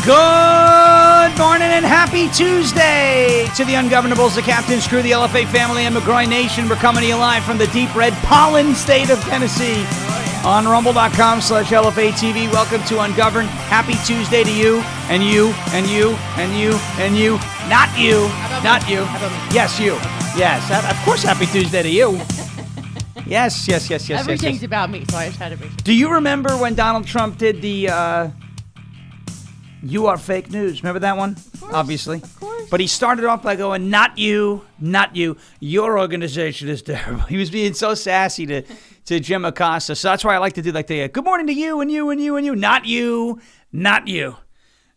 Good morning and happy Tuesday to the Ungovernables, the Captain's Crew, the LFA family, and McGroin Nation. We're coming to you live from the deep red pollen state of Tennessee on rumble.com/LFA TV. Welcome to Ungoverned. Happy Tuesday to you and you and you and you and you. Not you. Not you. Yes, you. Yes. Of course, happy Tuesday to you. Yes. Everything's about me, so I just had to make sure. Do you remember when Donald Trump did the "You are fake news"? Remember that one? Of course, obviously. Of course. But he started off by going, "Not you, not you. Your organization is terrible." He was being so sassy to Jim Acosta. So that's why I like to do like the "Good morning to you and you and you and you." Not you, not you.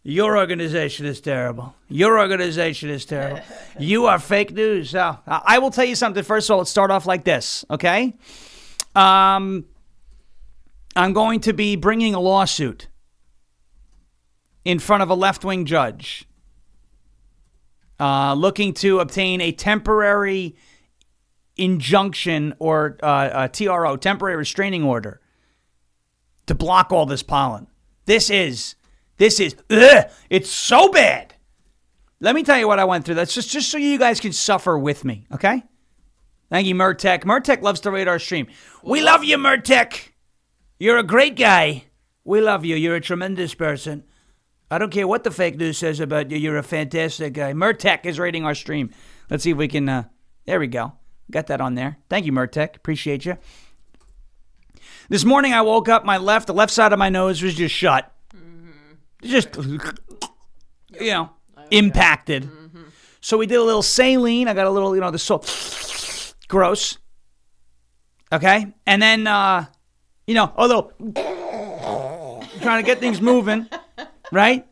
Your organization is terrible. Your organization is terrible. You are fake news. So I will tell you something. First of all, let's start off like this, okay? I'm going to be bringing a lawsuit in front of a left-wing judge looking to obtain a temporary injunction or a TRO, temporary restraining order, to block all this pollen. This is, it's so bad. Let me tell you what I went through. That's just so you guys can suffer with me, okay? Thank you, Murtek. Murtek loves to read our stream. We love you, Murtek. You're a great guy. We love you. You're a tremendous person. I don't care what the fake news says about you. You're a fantastic guy. Murtek is rating our stream. Let's see if we can, there we go. Got that on there. Thank you, Murtek. Appreciate you. This morning I woke up, the left side of my nose was just shut. Just, impacted. Mm-hmm. So we did a little saline. I got a little, the salt. Gross. Okay? And then, a little, trying to get things moving. Right?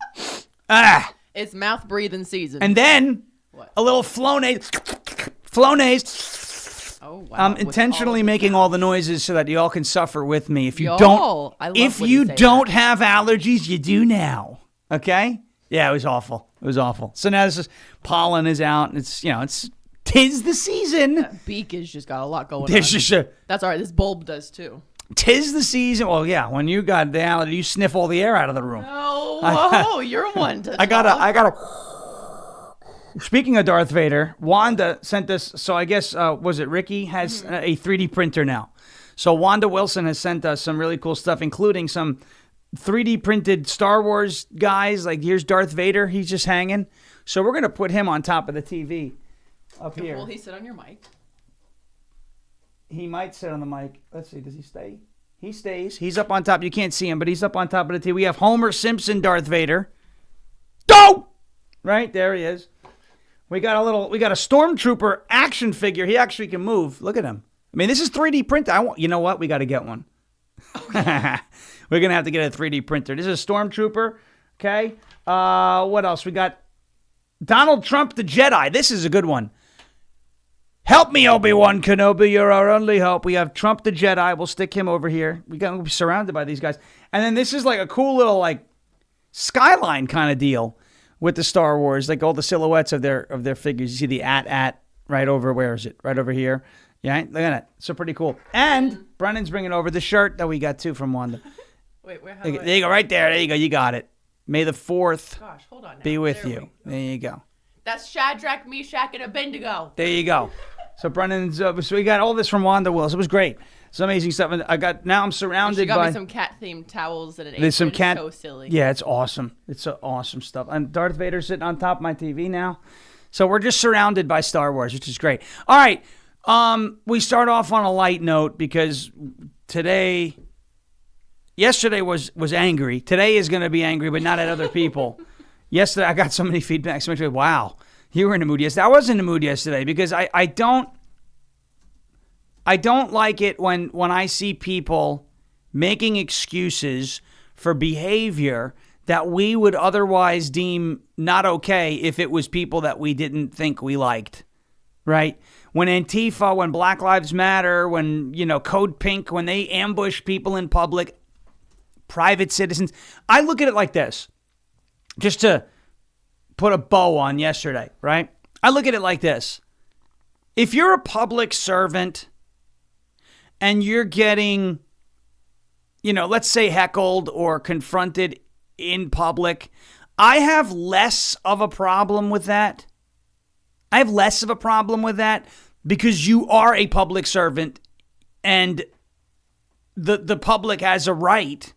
It's mouth breathing season. And then, a little Flonase. Oh, wow. I'm intentionally making all the noises so that you all can suffer with me. If you I don't love have allergies, you do now. Okay? Yeah, it was awful. It was awful. So now this is pollen is out. And it's tis the season. That beak has just got a lot going on. That's all right. This bulb does too. Tis the season. Well, yeah. When you got the allergy, you sniff all the air out of the room. Oh, you're one to I gotta. Speaking of Darth Vader, Wanda sent us, so I guess, was it Ricky, has a 3D printer now. So Wanda Wilson has sent us some really cool stuff, including some 3D printed Star Wars guys. Like, here's Darth Vader. He's just hanging. So we're going to put him on top of the TV up here. Will he sit on your mic? He might sit on the mic. Let's see. Does he stay? He stays. He's up on top. You can't see him, but he's up on top of the TV. We have Homer Simpson Darth Vader. Go! Right? There he is. We got a Stormtrooper action figure. He actually can move. Look at him. I mean, this is 3D printed. You know what? We got to get one. Okay. We're going to have to get a 3D printer. This is a Stormtrooper. Okay. What else? We got Donald Trump the Jedi. This is a good one. Help me, Obi-Wan Kenobi. You're our only hope. We have Trump the Jedi. We'll stick him over here. We're going to be surrounded by these guys. And then this is like a cool little skyline kind of deal with the Star Wars, like all the silhouettes of their figures. You see the at right over, where is it? Right over here. Yeah, look at it. So pretty cool. And Brennan's bringing over the shirt that we got too from Wanda. Wait, where? There you go, right there. There you go. You got it. May the 4th hold on now. be with you. There you go. That's Shadrach, Meshach, and Abednego. There you go. So Brennan's, so we got all this from Wanda Wilson. It was great. Some amazing stuff. And now I'm surrounded she got by. Me some cat-themed towels and an apron. There's some cat. So silly. Yeah, it's awesome. It's so awesome stuff. And Darth Vader's sitting on top of my TV now. So we're just surrounded by Star Wars, which is great. All right. We start off on a light note because yesterday was angry. Today is going to be angry, but not at other people. Yesterday, I got so many feedback. So much, wow, you were in the mood yesterday. I was in the mood yesterday because I don't like it when I see people making excuses for behavior that we would otherwise deem not okay if it was people that we didn't think we liked, right? When Antifa, when Black Lives Matter, when, Code Pink, when they ambush people in public, private citizens, I look at it like this, just to put a bow on yesterday, right? I look at it like this. If you're a public servant and you're getting, let's say heckled or confronted in public, I have less of a problem with that. I have less of a problem with that because you are a public servant and the public has a right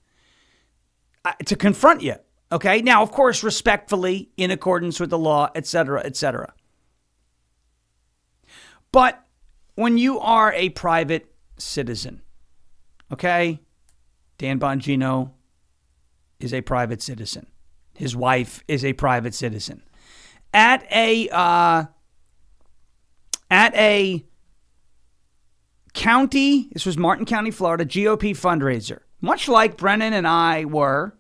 to confront you. Okay? Now, of course, respectfully, in accordance with the law, et cetera, et cetera. But when you are a private citizen, okay? Dan Bongino is a private citizen. His wife is a private citizen. At a county, this was Martin County, Florida, GOP fundraiser, much like Brennan and I were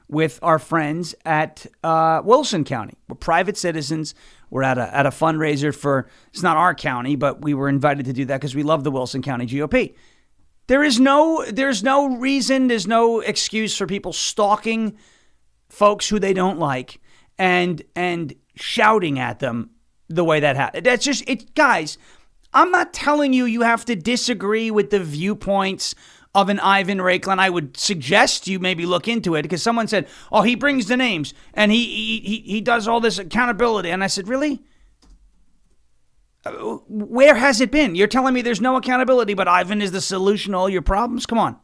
with our friends at Wilson County. We're private citizens. We're at a fundraiser for, it's not our county, but we were invited to do that because we love the Wilson County GOP. There's no reason, there's no excuse for people stalking folks who they don't like and shouting at them the way that happened. That's just it, guys. I'm not telling you have to disagree with the viewpoints of an Ivan Raiklan. I would suggest you maybe look into it because someone said, "Oh, he brings the names and he does all this accountability," and I said, "Really? Where has it been? You're telling me there's no accountability, but Ivan is the solution to all your problems? Come on."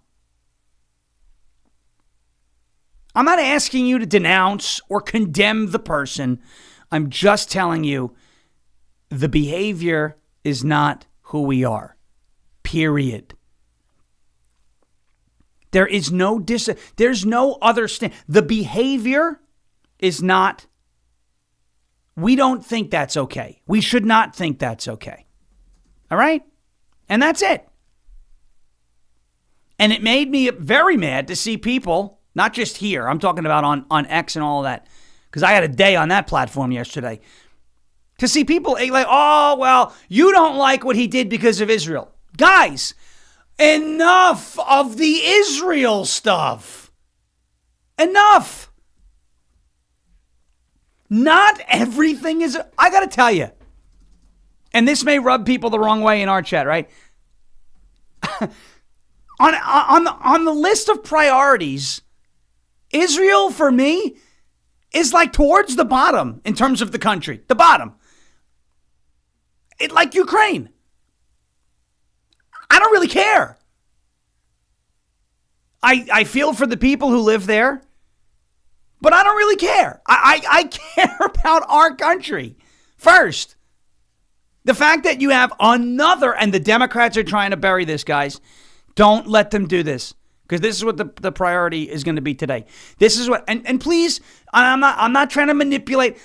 I'm not asking you to denounce or condemn the person. I'm just telling you the behavior is not who we are. Period. There is no there's no other the behavior is not. We don't think that's okay. We should not think that's okay. All right? And that's it. And it made me very mad to see people, not just here, I'm talking about on X and all of that, because I had a day on that platform yesterday, to see people like, "Oh, well, you don't like what he did because of Israel." Guys, enough of the Israel stuff. Enough. Not everything is, I got to tell you, and this may rub people the wrong way in our chat, right? on the list of priorities, Israel for me is like towards the bottom in terms of the country. The bottom. It like Ukraine. I don't really care. I feel for the people who live there, but I don't really care. I care about our country first. The fact that you have another, and the Democrats are trying to bury this, guys. Don't let them do this, because this is what the priority is going to be today. This is what, and please, I'm not trying to manipulate.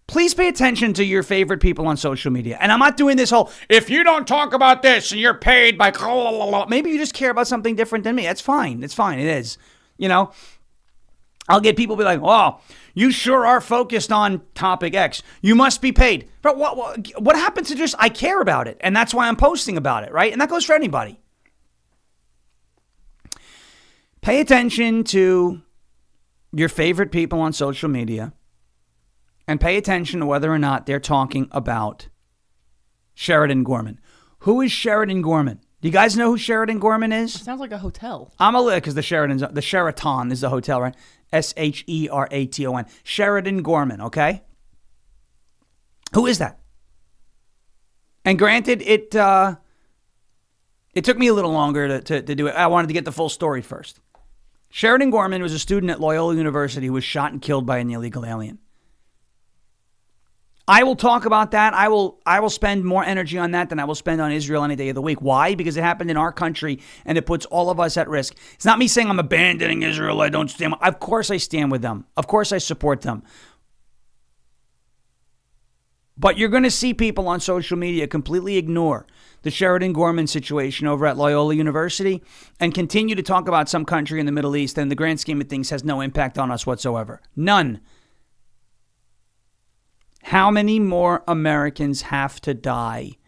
Please pay attention to your favorite people on social media. And I'm not doing this whole, if you don't talk about this and you're paid by, maybe you just care about something different than me. That's fine. It's fine. It is. You know, I'll get people be like, "Oh, you sure are focused on topic X. You must be paid." But what happens to just, I care about it. And that's why I'm posting about it, right? And that goes for anybody. Pay attention to your favorite people on social media. And pay attention to whether or not they're talking about Sheridan Gorman. Who is Sheridan Gorman? Do you guys know who Sheridan Gorman is? It sounds like a hotel. I'm a little, because the Sheraton is the hotel, right? Sheraton. Sheridan Gorman, okay? Who is that? And granted, it took me a little longer to do it. I wanted to get the full story first. Sheridan Gorman was a student at Loyola University who was shot and killed by an illegal alien. I will talk about that. I will spend more energy on that than I will spend on Israel any day of the week. Why? Because it happened in our country and it puts all of us at risk. It's not me saying I'm abandoning Israel. I don't stand. Of course I stand with them. Of course I support them. But you're going to see people on social media completely ignore the Sheridan Gorman situation over at Loyola University and continue to talk about some country in the Middle East that in the grand scheme of things has no impact on us whatsoever. None. How many more Americans have to die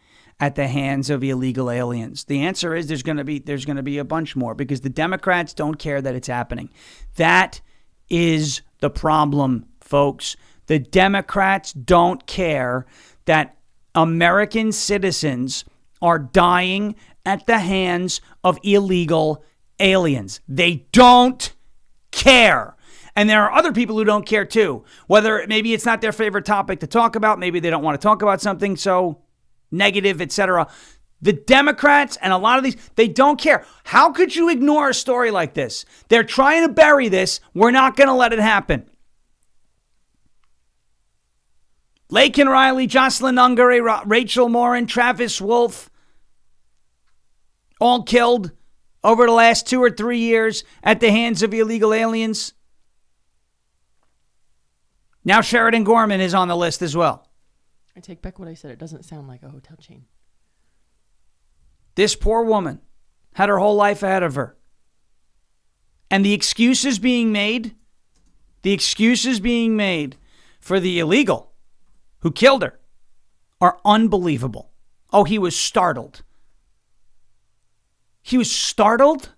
at the hands of illegal aliens? The answer is there's going to be a bunch more, because the Democrats don't care that it's happening. That is the problem, folks. The Democrats don't care that American citizens are dying at the hands of illegal aliens. They don't care. And there are other people who don't care too. Whether maybe it's not their favorite topic to talk about, maybe they don't want to talk about something so negative, etc. The Democrats and a lot of these, they don't care. How could you ignore a story like this? They're trying to bury this. We're not going to let it happen. Laken Riley, Jocelyn Ungary, Rachel Morin, Travis Wolf, all killed over the last 2 or 3 years at the hands of illegal aliens. Now Sheridan Gorman is on the list as well. I take back what I said. It doesn't sound like a hotel chain. This poor woman had her whole life ahead of her. And the excuses being made for the illegal who killed her are unbelievable. Oh, he was startled. He was startled?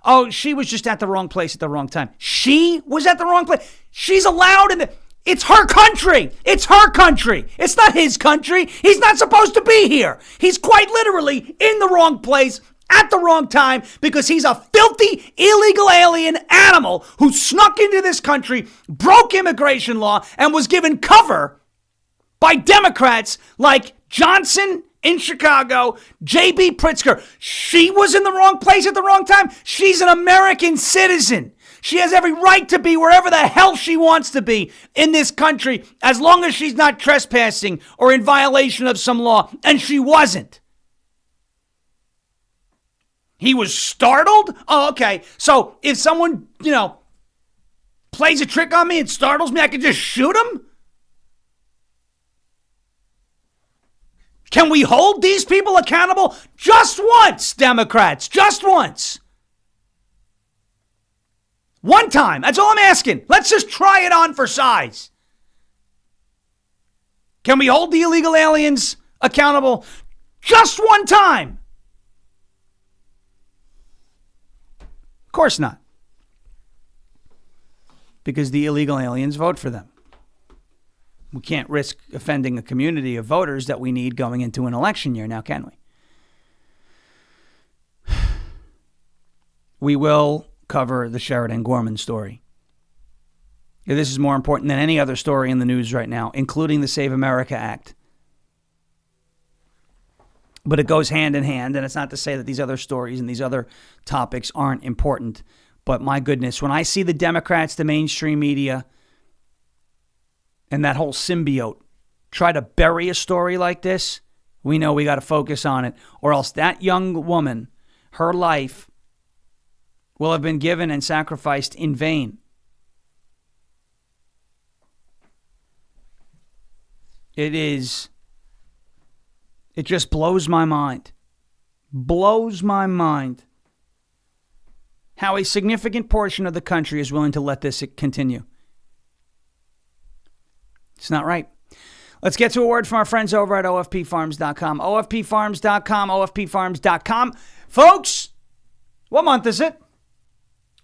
Oh, she was just at the wrong place at the wrong time. She was at the wrong place. She's allowed in the... It's her country. It's her country. It's not his country. He's not supposed to be here. He's quite literally in the wrong place at the wrong time because he's a filthy, illegal alien animal who snuck into this country, broke immigration law, and was given cover by Democrats like Johnson in Chicago, J.B. Pritzker. She was in the wrong place at the wrong time. She's an American citizen. She has every right to be wherever the hell she wants to be in this country as long as she's not trespassing or in violation of some law. And she wasn't. He was startled? Oh, okay. So if someone, plays a trick on me and startles me, I can just shoot him? Can we hold these people accountable just once, Democrats? Just once. One time. That's all I'm asking. Let's just try it on for size. Can we hold the illegal aliens accountable just one time? Of course not. Because the illegal aliens vote for them. We can't risk offending a community of voters that we need going into an election year now, can we? We will cover the Sheridan Gorman story. This is more important than any other story in the news right now, including the Save America Act. But it goes hand in hand, and it's not to say that these other stories and these other topics aren't important. But my goodness, when I see the Democrats, the mainstream media, and that whole symbiote try to bury a story like this, we know we got to focus on it, or else that young woman, her life will have been given and sacrificed in vain. It just blows my mind. Blows my mind how a significant portion of the country is willing to let this continue. It's not right. Let's get to a word from our friends over at OFPfarms.com. OFPfarms.com, OFPfarms.com. Folks, what month is it?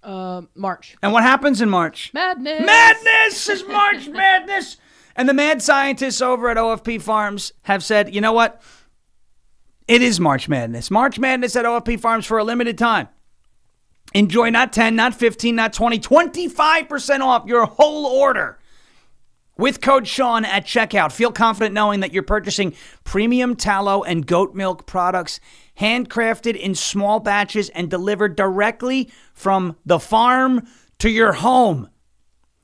March. And what happens in March? Madness. Madness is March Madness. And the mad scientists over at OFP Farms have said, you know what? It is March Madness. March Madness at OFP Farms for a limited time. Enjoy not 10, not 15, not 20, 25% off your whole order with code Sean at checkout. Feel confident knowing that you're purchasing premium tallow and goat milk products handcrafted in small batches and delivered directly from the farm to your home.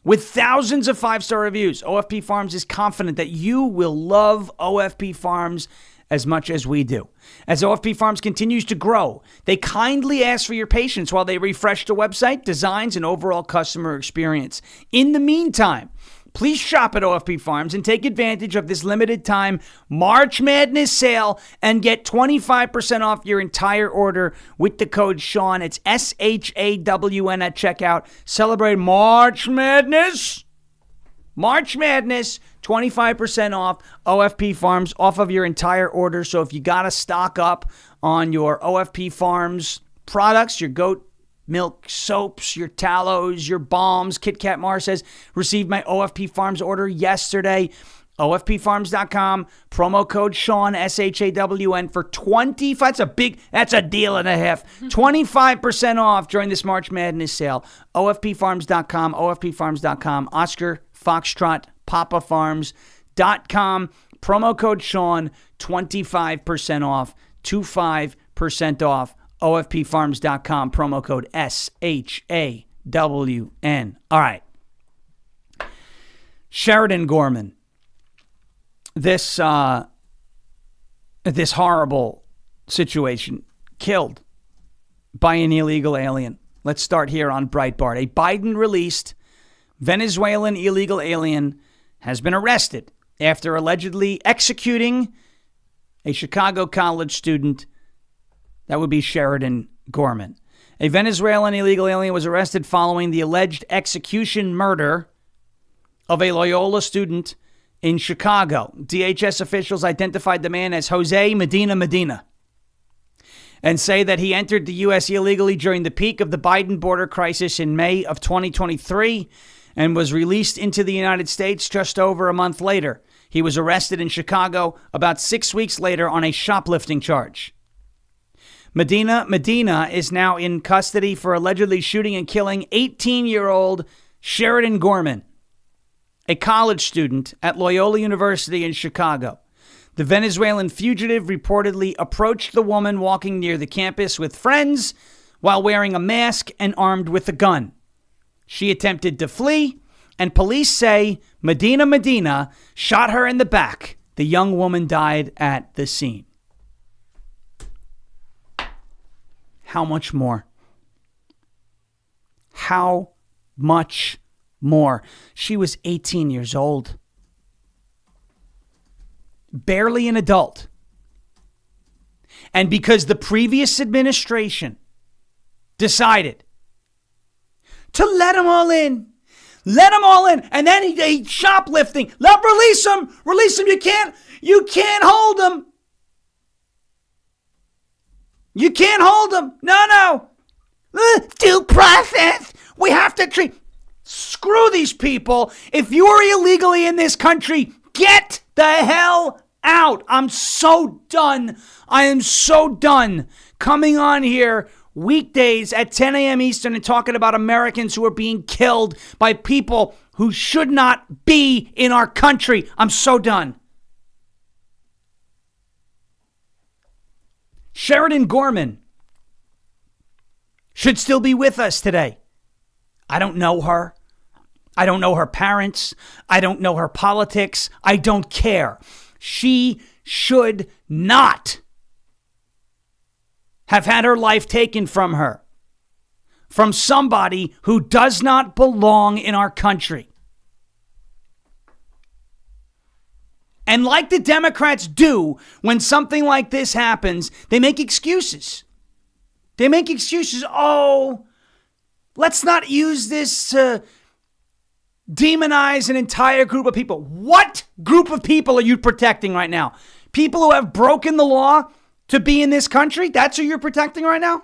With thousands of 5-star reviews, OFP Farms is confident that you will love OFP Farms as much as we do. As OFP Farms continues to grow, they kindly ask for your patience while they refresh the website, designs, and overall customer experience. In the meantime, please shop at OFP Farms and take advantage of this limited time March Madness sale and get 25% off your entire order with the code Sean. It's SHAWN at checkout. Celebrate March Madness. March Madness, 25% off OFP Farms off of your entire order. So if you got to stock up on your OFP Farms products, your goat milk soaps, your tallows, your balms. Kit Kat Mar says, received my OFP Farms order yesterday. OFPfarms.com, promo code Shawn, SHAWN for 25. That's a deal and a half. 25% off during this March Madness sale. OFPfarms.com, OFPfarms.com, Oscar Foxtrot, PapaFarms.com, promo code Shawn, 25% off, 25% off. OFPfarms.com, promo code SHAWN. All right. Sheridan Gorman. This horrible situation, killed by an illegal alien. Let's start here on Breitbart. A Biden-released Venezuelan illegal alien has been arrested after allegedly executing a Chicago college student. That would be Sheridan Gorman. A Venezuelan illegal alien was arrested following the alleged execution murder of a Loyola student in Chicago. DHS officials identified the man as Jose Medina and say that he entered the U.S. illegally during the peak of the Biden border crisis in May of 2023 and was released into the United States just over a month later. He was arrested in Chicago about 6 weeks later on a shoplifting charge. Medina is now in custody for allegedly shooting and killing 18-year-old Sheridan Gorman, a college student at Loyola University in Chicago. The Venezuelan fugitive reportedly approached the woman walking near the campus with friends while wearing a mask and armed with a gun. She attempted to flee, and police say Medina shot her in the back. The young woman died at the scene. How much more? How much more? She was 18 years old. Barely an adult. And because the previous administration decided to let them all in, and then he shoplifting. Release him. You can't hold him. You can't hold him. No. Due process. We have to treat. Screw these people. If you're illegally in this country, get the hell out. I'm so done. I am so done coming on here weekdays at 10 a.m. Eastern and talking about Americans who are being killed by people who should not be in our country. I'm so done. Sheridan Gorman should still be with us today. I don't know her. I don't know her parents. I don't know her politics. I don't care. She should not have had her life taken from her, from somebody who does not belong in our country. And like the Democrats do when something like this happens, they make excuses. Oh, let's not use this to demonize an entire group of people. What group of people are you protecting right now? People who have broken the law to be in this country? That's who you're protecting right now?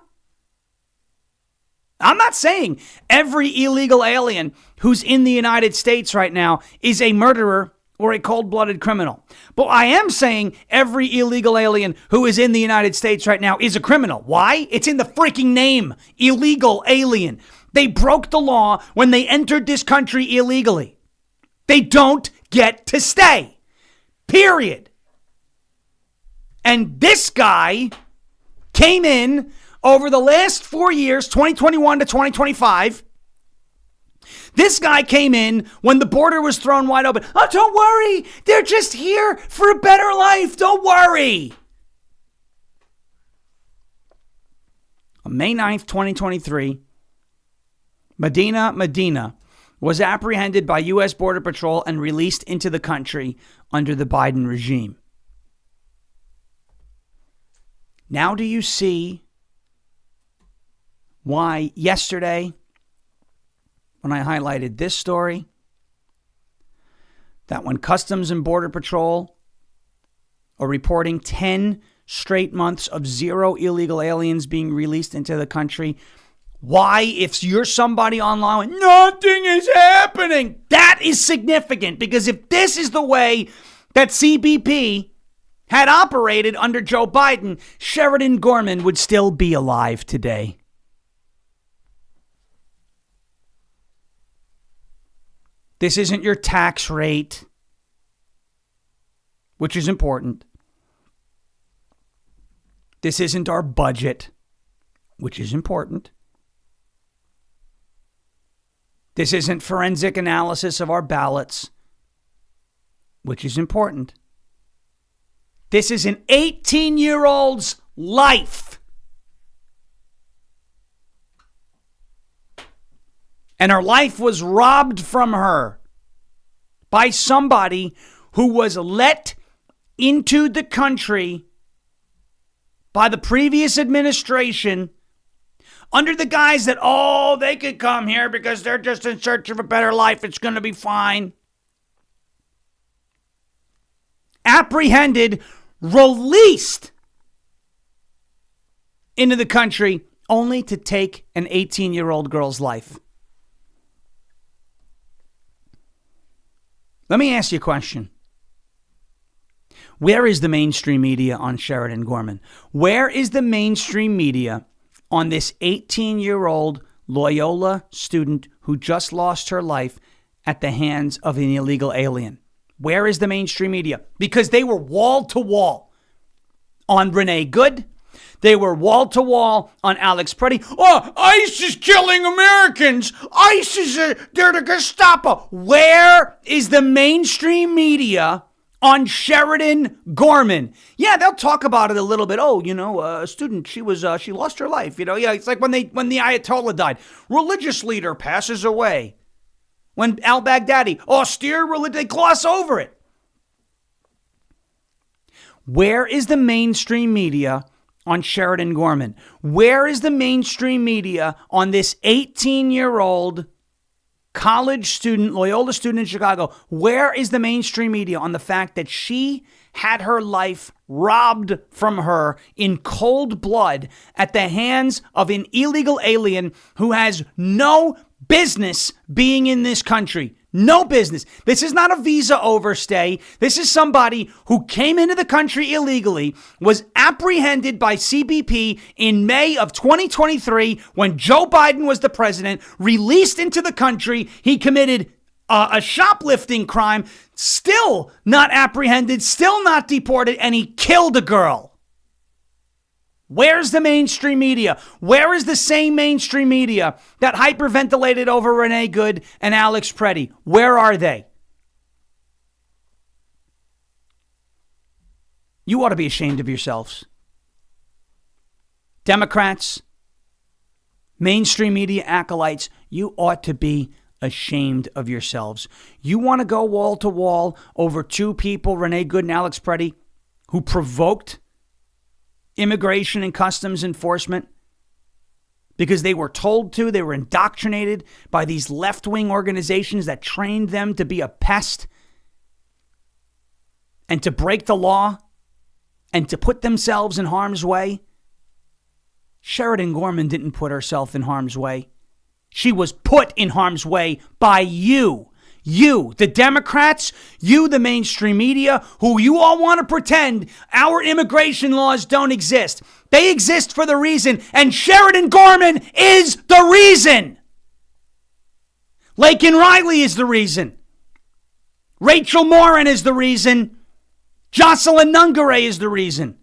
I'm not saying every illegal alien who's in the United States right now is a murderer or a cold-blooded criminal. But I am saying every illegal alien who is in the United States right now is a criminal. Why? It's in the freaking name. Illegal alien. They broke the law when they entered this country illegally. They don't get to stay. Period. And this guy came in over the last 4 years, 2021 to 2025. This guy came in when the border was thrown wide open. Oh, don't worry. They're just here for a better life. Don't worry. On May 9th, 2023, Medina was apprehended by U.S. Border Patrol and released into the country under the Biden regime. Now do you see why yesterday, when I highlighted this story, that when Customs and Border Patrol are reporting 10 straight months of zero illegal aliens being released into the country, why, if you're somebody online, nothing is happening? That is significant, because if this this is the way that CBP had operated under Joe Biden, Sheridan Gorman would still be alive today. This isn't your tax rate, which is important. This isn't our budget, which is important. This isn't forensic analysis of our ballots, which is important. This is an 18-year-old's life. And her life was robbed from her by somebody who was let into the country by the previous administration under the guise that, oh, they could come here because they're just in search of a better life. It's going to be fine. Apprehended, released into the country only to take an 18-year-old girl's life. Let me ask you a question. Where is the mainstream media on Sheridan Gorman? Where is the mainstream media on this 18-year-old Loyola student who just lost her life at the hands of an illegal alien? Where is the mainstream media? Because they were wall-to-wall on Renee Good. They were wall-to-wall on Alex Preddy. Oh, ICE is killing Americans. ICE is, they're the Gestapo. Where is the mainstream media on Sheridan Gorman? Yeah, they'll talk about it a little bit. Oh, a student, she lost her life. Yeah, it's like when the Ayatollah died. Religious leader passes away. When al-Baghdadi, austere religion, they gloss over it. Where is the mainstream media on Sheridan Gorman? Where is the mainstream media on this 18-year-old college student, Loyola student in Chicago? Where is the mainstream media on the fact that she had her life robbed from her in cold blood at the hands of an illegal alien who has no business being in this country? No business. This is not a visa overstay. This is somebody who came into the country illegally, was apprehended by CBP in May of 2023 when Joe Biden was the president, released into the country. He committed a shoplifting crime, still not apprehended, still not deported, and he killed a girl. Where's the mainstream media? Where is the same mainstream media that hyperventilated over Renee Good and Alex Preddy? Where are they? You ought to be ashamed of yourselves. Democrats, mainstream media acolytes, you ought to be ashamed of yourselves. You want to go wall to wall over two people, Renee Good and Alex Preddy, who provoked Immigration and Customs Enforcement because they were told to. They were indoctrinated by these left-wing organizations that trained them to be a pest and to break the law and to put themselves in harm's way. Sheridan Gorman didn't put herself in harm's way. She was put in harm's way by you. You, the Democrats, you, the mainstream media, who you all want to pretend our immigration laws don't exist. They exist for the reason, and Sheridan Gorman is the reason. Laken Riley is the reason. Rachel Morin is the reason. Jocelyn Nungare is the reason.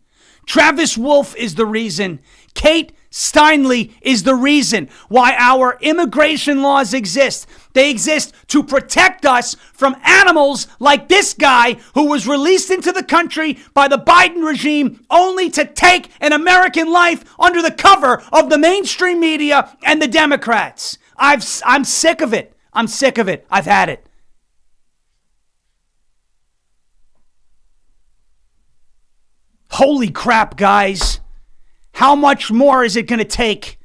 Travis Wolf is the reason. Kate Steinle is the reason why our immigration laws exist. They exist to protect us from animals like this guy who was released into the country by the Biden regime only to take an American life under the cover of the mainstream media and the Democrats. I'm sick of it. I'm sick of it. I've had it. Holy crap, guys. How much more is it going to take?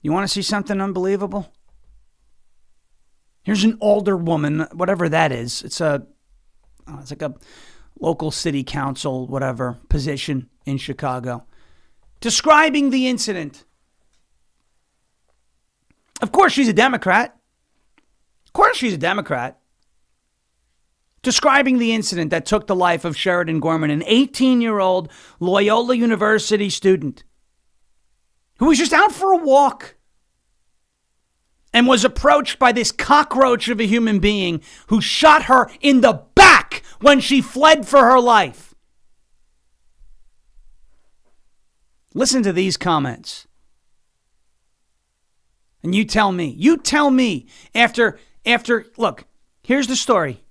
You want to see something unbelievable? Here's an older woman, whatever that is. It's like a local city council, whatever, position in Chicago, describing the incident. Of course she's a Democrat. Of course she's a Democrat. Describing the incident that took the life of Sheridan Gorman, an 18-year-old Loyola University student who was just out for a walk and was approached by this cockroach of a human being who shot her in the back when she fled for her life. Listen to these comments. And you tell me after, look, here's the story.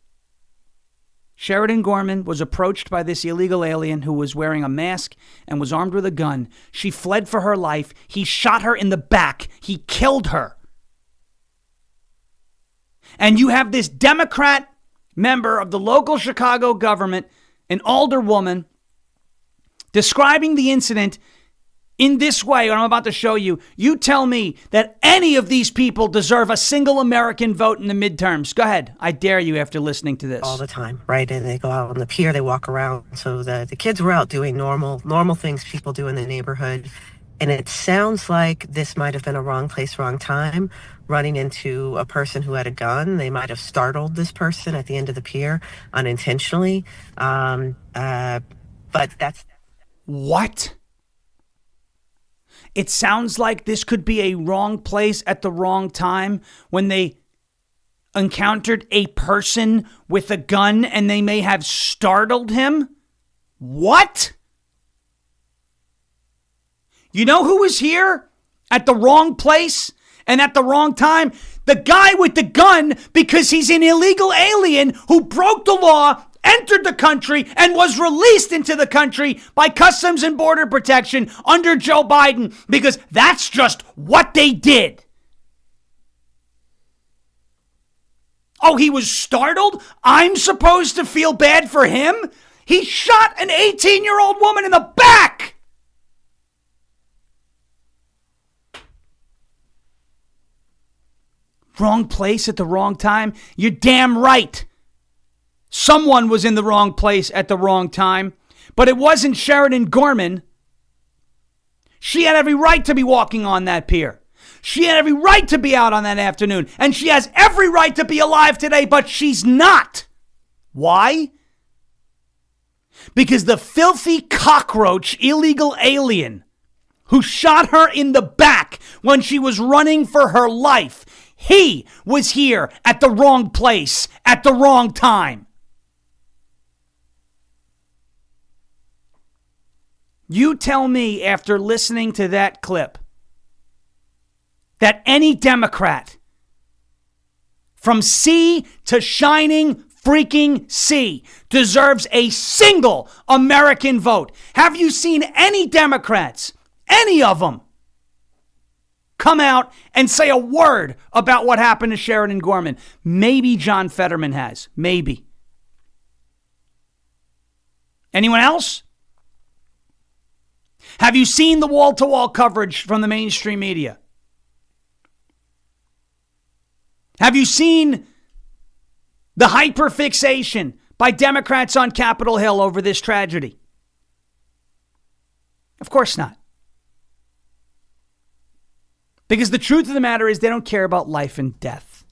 Sheridan Gorman was approached by this illegal alien who was wearing a mask and was armed with a gun. She fled for her life. He shot her in the back. He killed her. And you have this Democrat member of the local Chicago government, an alderwoman, describing the incident in this way, what I'm about to show you. You tell me that any of these people deserve a single American vote in the midterms. Go ahead. I dare you after listening to this. All the time, right? And they go out on the pier, they walk around. So the kids were out doing normal things people do in the neighborhood. And it sounds like this might have been a wrong place, wrong time, running into a person who had a gun. They might have startled this person at the end of the pier unintentionally. But that's... What? It sounds like this could be a wrong place at the wrong time when they encountered a person with a gun and they may have startled him. What? You know who was here at the wrong place and at the wrong time? The guy with the gun, because he's an illegal alien who broke the law, entered the country, and was released into the country by Customs and Border Protection under Joe Biden, because that's just what they did. Oh, he was startled? I'm supposed to feel bad for him? He shot an 18-year-old woman in the back! Wrong place at the wrong time? You're damn right. Someone was in the wrong place at the wrong time, but it wasn't Sheridan Gorman. She had every right to be walking on that pier. She had every right to be out on that afternoon, and she has every right to be alive today, but she's not. Why? Because the filthy cockroach illegal alien who shot her in the back when she was running for her life, he was here at the wrong place at the wrong time. You tell me after listening to that clip that any Democrat from sea to shining freaking sea deserves a single American vote. Have you seen any Democrats, any of them, come out and say a word about what happened to Sheridan Gorman? Maybe John Fetterman has. Maybe. Anyone else? Have you seen the wall-to-wall coverage from the mainstream media? Have you seen the hyperfixation by Democrats on Capitol Hill over this tragedy? Of course not. Because the truth of the matter is they don't care about life and death.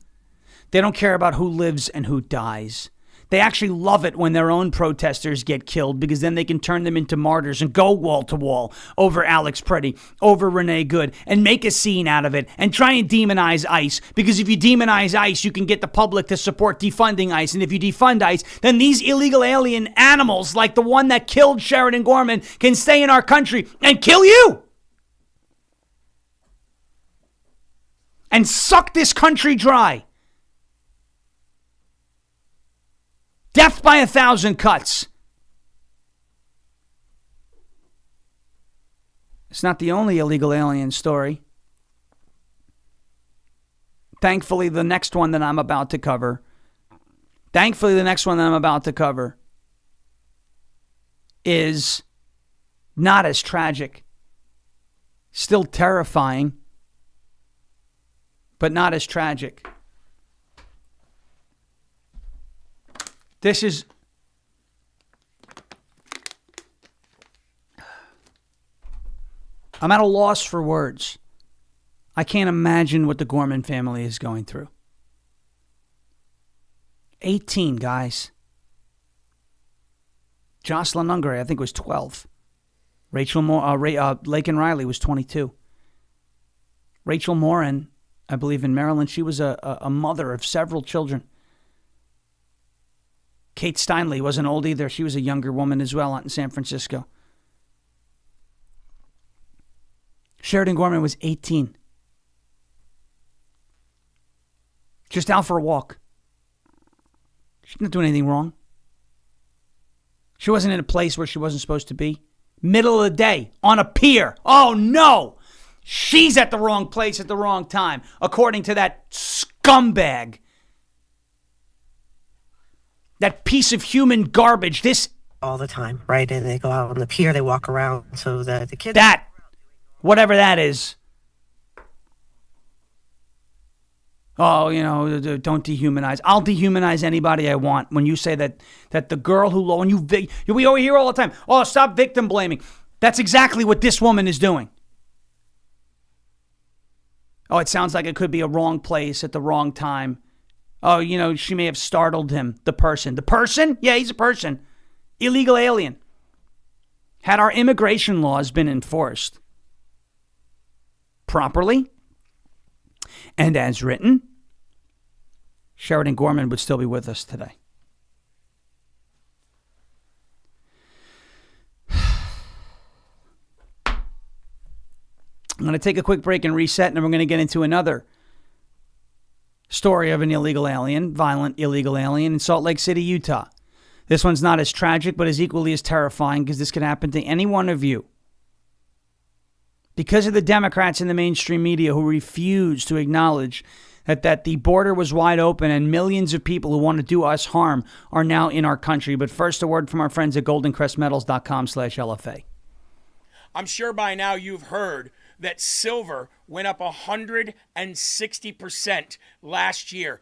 They don't care about who lives and who dies. They actually love it when their own protesters get killed, because then they can turn them into martyrs and go wall to wall over Alex Preddy, over Renee Good, and make a scene out of it and try and demonize ICE. Because if you demonize ICE, you can get the public to support defunding ICE. And if you defund ICE, then these illegal alien animals like the one that killed Sheridan Gorman can stay in our country and kill you. And suck this country dry. Death by 1,000 cuts. It's not the only illegal alien story. Thankfully, the next one that I'm about to cover is not as tragic. Still terrifying, but not as tragic. This is... I'm at a loss for words. I can't imagine what the Gorman family is going through. 18, guys. Jocelyn Ungary, I think, was 12. Rachel Laken Riley was 22. Rachel Morin, I believe in Maryland, she was a mother of several children. Kate Steinley wasn't old either. She was a younger woman as well out in San Francisco. Sheridan Gorman was 18. Just out for a walk. She's not doing anything wrong. She wasn't in a place where she wasn't supposed to be. Middle of the day, on a pier. Oh, no! She's at the wrong place at the wrong time, according to that scumbag. That piece of human garbage. This all the time, right? And they go out on the pier, they walk around, so the kids... That, whatever that is. Oh, don't dehumanize. I'll dehumanize anybody I want. When you say that the girl who, when we over here all the time, oh, stop victim blaming. That's exactly what this woman is doing. Oh, it sounds like it could be a wrong place at the wrong time. Oh, she may have startled him, the person. The person? Yeah, he's a person. Illegal alien. Had our immigration laws been enforced properly and as written, Sheridan Gorman would still be with us today. I'm going to take a quick break and reset, and then we're going to get into another story of an illegal alien, violent illegal alien in Salt Lake City, Utah. This one's not as tragic, but is equally as terrifying because this could happen to any one of you. Because of the Democrats in the mainstream media who refuse to acknowledge that the border was wide open and millions of people who want to do us harm are now in our country. But first, a word from our friends at goldencrestmetals.com/LFA. I'm sure by now you've heard that silver went up 160% last year,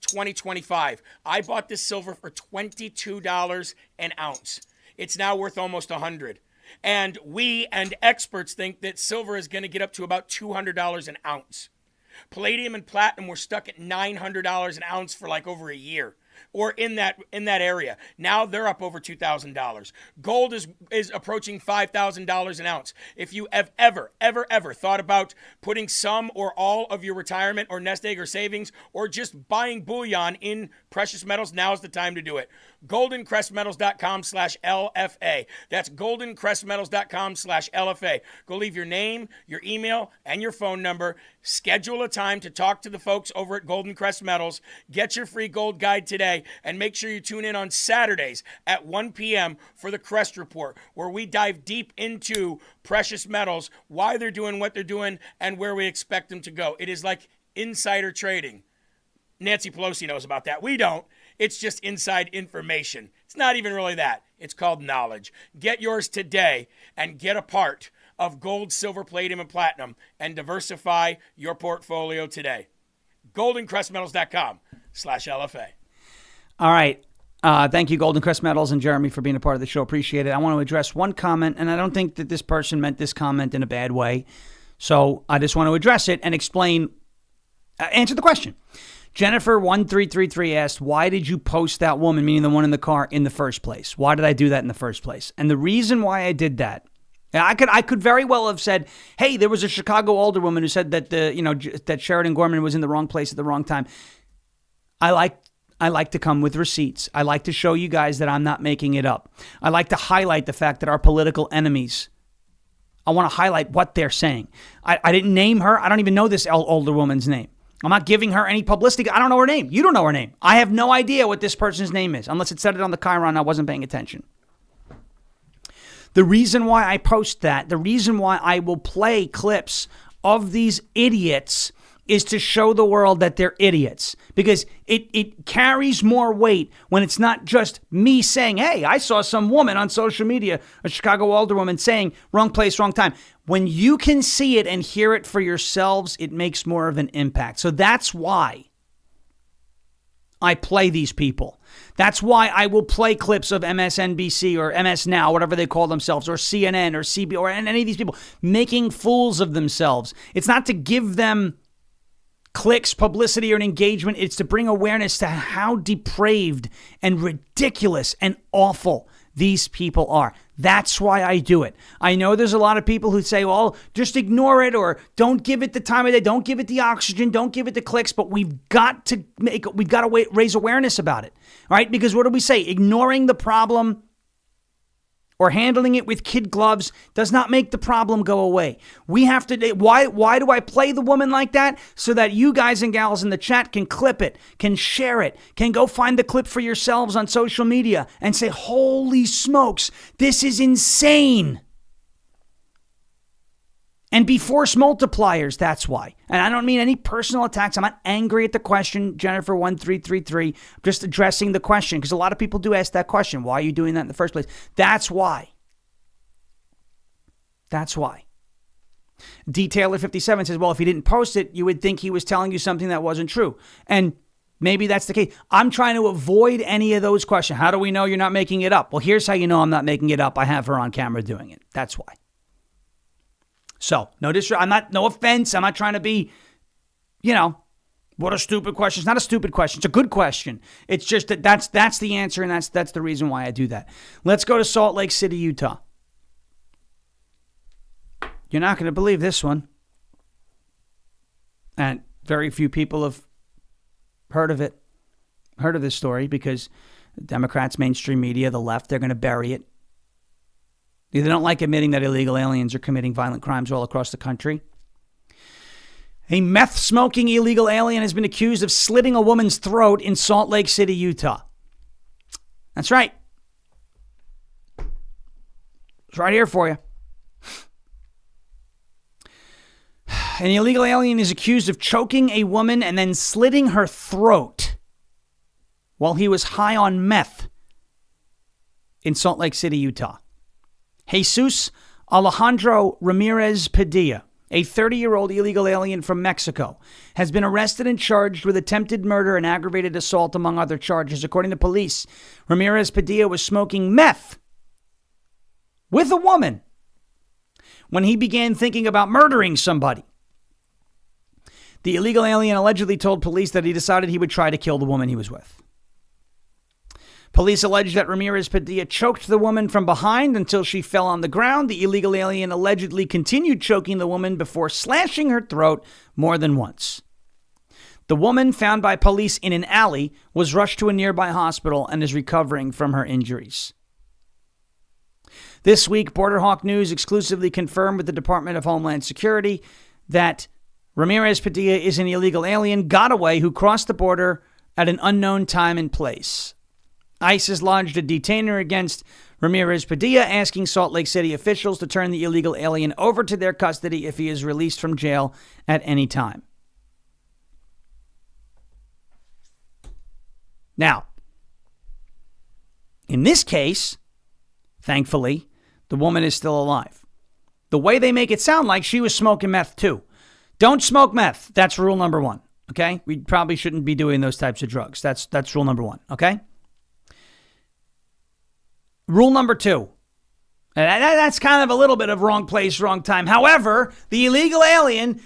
2025. I bought this silver for $22 an ounce. It's now worth almost $100. And we and experts think that silver is going to get up to about $200 an ounce. Palladium and platinum were stuck at $900 an ounce for like over a year, or in that area. Now they're up over $2,000. Gold is approaching $5,000 an ounce. If you have ever thought about putting some or all of your retirement or nest egg or savings or just buying bullion in precious metals, now's the time to do it. goldencrestmetals.com/LFA. That's goldencrestmetals.com/LFA. Go leave your name, your email, and your phone number. Schedule a time to talk to the folks over at Golden Crest Metals. Get your free gold guide today, and make sure you tune in on Saturdays at 1 p.m. for the Crest Report, where we dive deep into precious metals, why they're doing what they're doing, and where we expect them to go. It is like insider trading. Nancy Pelosi knows about that. We don't. It's just inside information. It's not even really that. It's called knowledge. Get yours today and get a part of gold, silver, palladium, and platinum and diversify your portfolio today. goldencrestmetals.com/LFA. All right. Thank you, Golden Crest Metals and Jeremy, for being a part of the show. Appreciate it. I want to address one comment, and I don't think that this person meant this comment in a bad way. So I just want to address it and explain, answer the question. Jennifer1333 asked, why did you post that woman, meaning the one in the car, in the first place? Why did I do that in the first place? And the reason why I did that, I could very well have said, hey, there was a Chicago alderwoman who said that that Sheridan Gorman was in the wrong place at the wrong time. I like to come with receipts. I like to show you guys that I'm not making it up. I like to highlight the fact that our political enemies, I want to highlight what they're saying. I didn't name her. I don't even know this older woman's name. I'm not giving her any publicity. I don't know her name. You don't know her name. I have no idea what this person's name is, unless it said it on the Chiron. I wasn't paying attention. The reason why I post that, the reason why I will play clips of these idiots is to show the world that they're idiots. Because it carries more weight when it's not just me saying, hey, I saw some woman on social media, a Chicago alderwoman, saying wrong place, wrong time. When you can see it and hear it for yourselves, it makes more of an impact. So that's why I play these people. That's why I will play clips of MSNBC or MS Now, whatever they call themselves, or CNN or CB or any of these people making fools of themselves. It's not to give them clicks, publicity, or an engagement. It's to bring awareness to how depraved and ridiculous and awful these people are. That's why I do it. I know there's a lot of people who say, well, just ignore it or don't give it the time of day, don't give it the oxygen, don't give it the clicks, but we've got to raise awareness about it, right? Because what do we say? Ignoring the problem or handling it with kid gloves does not make the problem go away. We have to, why do I play the woman like that? So that you guys and gals in the chat can clip it, can share it, can go find the clip for yourselves on social media and say, holy smokes, this is insane. And be force multipliers, that's why. And I don't mean any personal attacks. I'm not angry at the question, Jennifer1333. I'm just addressing the question because a lot of people do ask that question. Why are you doing that in the first place? That's why. That's why. Detailer57 says, well, if he didn't post it, you would think he was telling you something that wasn't true. And maybe that's the case. I'm trying to avoid any of those questions. How do we know you're not making it up? Well, here's how you know I'm not making it up. I have her on camera doing it. That's why. So, no offense. I'm not trying to be, what a stupid question. It's not a stupid question. It's a good question. It's just that's the answer, and that's the reason why I do that. Let's go to Salt Lake City, Utah. You're not going to believe this one. And very few people have heard of this story because Democrats, mainstream media, the left, they're going to bury it. They don't like admitting that illegal aliens are committing violent crimes all across the country. A meth-smoking illegal alien has been accused of slitting a woman's throat in Salt Lake City, Utah. That's right. It's right here for you. An illegal alien is accused of choking a woman and then slitting her throat while he was high on meth in Salt Lake City, Utah. Jesus Alejandro Ramirez Padilla, a 30-year-old illegal alien from Mexico, has been arrested and charged with attempted murder and aggravated assault, among other charges. According to police, Ramirez Padilla was smoking meth with a woman when he began thinking about murdering somebody. The illegal alien allegedly told police that he decided he would try to kill the woman he was with. Police allege that Ramirez Padilla choked the woman from behind until she fell on the ground. The illegal alien allegedly continued choking the woman before slashing her throat more than once. The woman, found by police in an alley, was rushed to a nearby hospital and is recovering from her injuries. This week, Border Hawk News exclusively confirmed with the Department of Homeland Security that Ramirez Padilla is an illegal alien got away who crossed the border at an unknown time and place. ICE has lodged a detainer against Ramirez Padilla, asking Salt Lake City officials to turn the illegal alien over to their custody if he is released from jail at any time. Now, in this case, thankfully, the woman is still alive. The way they make it sound like she was smoking meth too. Don't smoke meth. That's rule number one. Okay? We probably shouldn't be doing those types of drugs. That's rule number one. Okay? Rule number two, and that's kind of a little bit of wrong place, wrong time. However, the illegal alien,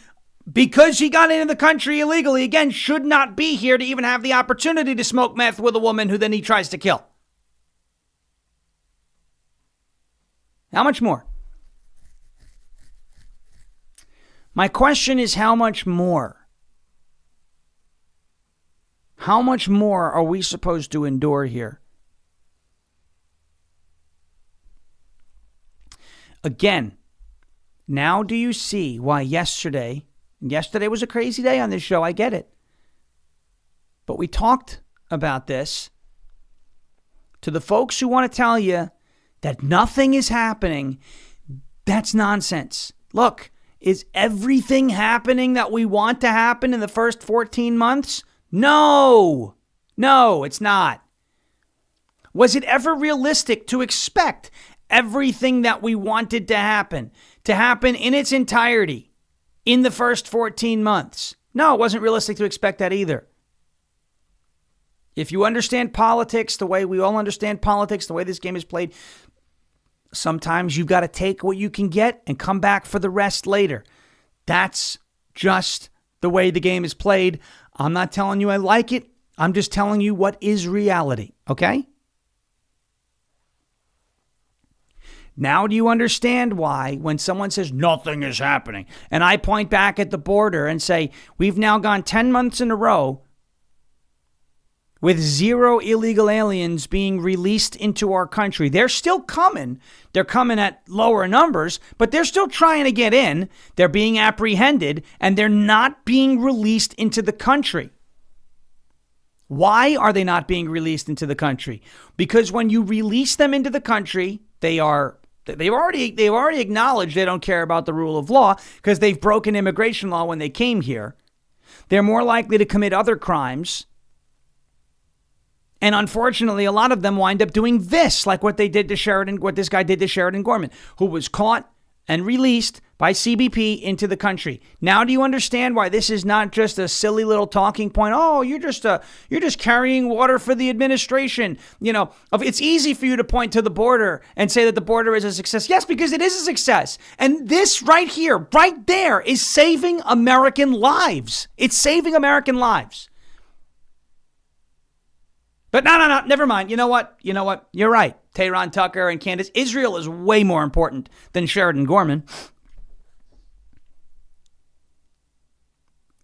because he got into the country illegally, again, should not be here to even have the opportunity to smoke meth with a woman who then he tries to kill. How much more? My question is, how much more? How much more are we supposed to endure here? Again, now do you see why yesterday was a crazy day on this show, I get it. But we talked about this to the folks who want to tell you that nothing is happening. That's nonsense. Look, is everything happening that we want to happen in the first 14 months? No, it's not. Was it ever realistic to expect everything that we wanted to happen in its entirety in the first 14 months? No, it wasn't realistic to expect that either. If you understand politics the way we all understand politics, the way this game is played, sometimes you've got to take what you can get and come back for the rest later. That's just the way the game is played. I'm not telling you I like it. I'm just telling you what is reality, okay? Now do you understand why when someone says nothing is happening and I point back at the border and say we've now gone 10 months in a row with 0 illegal aliens being released into our country. They're still coming. They're coming at lower numbers, but they're still trying to get in. They're being apprehended and they're not being released into the country. Why are they not being released into the country? Because when you release them into the country, they've already acknowledged they don't care about the rule of law because they've broken immigration law when they came here. They're more likely to commit other crimes. And unfortunately, a lot of them wind up doing this, like what this guy did to Sheridan Gorman, who was caught and released by CBP into the country. Now, do you understand why this is not just a silly little talking point? Oh, you're just carrying water for the administration. You know, it's easy for you to point to the border and say that the border is a success. Yes, because it is a success. And this right here, right there, is saving American lives. It's saving American lives. But no, never mind. You know what? You're right. Tehran Tucker and Candace. Israel is way more important than Sheridan Gorman.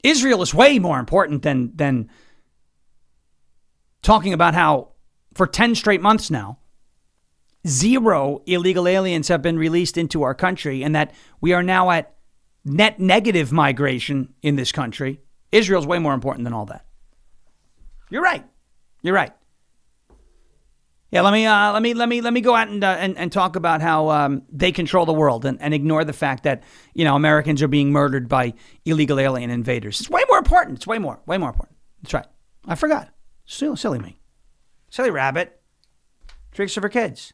Israel is way more important than talking about how for 10 straight months now, 0 illegal aliens have been released into our country and that we are now at net negative migration in this country. Israel's way more important than all that. You're right. Yeah, let me go out and talk about how they control the world and ignore the fact that, you know, Americans are being murdered by illegal alien invaders. It's way more important. It's way more important. That's right. I forgot. Silly me. Silly rabbit. Tricks are for kids.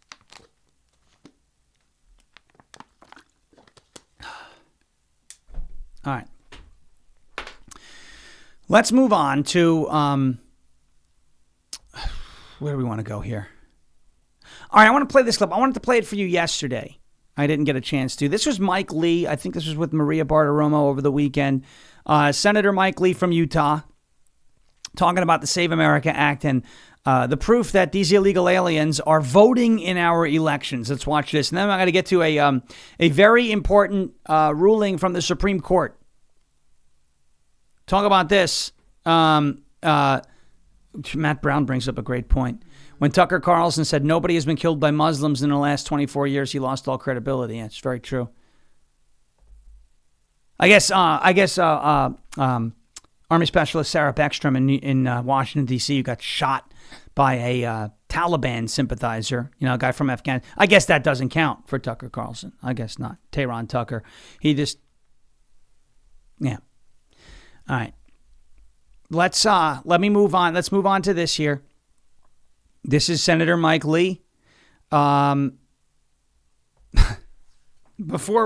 All right. Let's move on to where do we want to go here? All right, I want to play this clip. I wanted to play it for you yesterday. I didn't get a chance to. This was Mike Lee. I think this was with Maria Bartiromo over the weekend. Senator Mike Lee from Utah talking about the Save America Act and the proof that these illegal aliens are voting in our elections. Let's watch this. And then I'm going to get to a very important ruling from the Supreme Court. Talk about this. Matt Brown brings up a great point. When Tucker Carlson said nobody has been killed by Muslims in the last 24 years, he lost all credibility. Yeah, it's very true. I guess Army Specialist Sarah Beckstrom in Washington, D.C., who got shot by a Taliban sympathizer, you know, a guy from Afghanistan. I guess that doesn't count for Tucker Carlson. I guess not. Tehran Tucker. Yeah. All right. Let me move on. Let's move on to this here. This is Senator Mike Lee. Before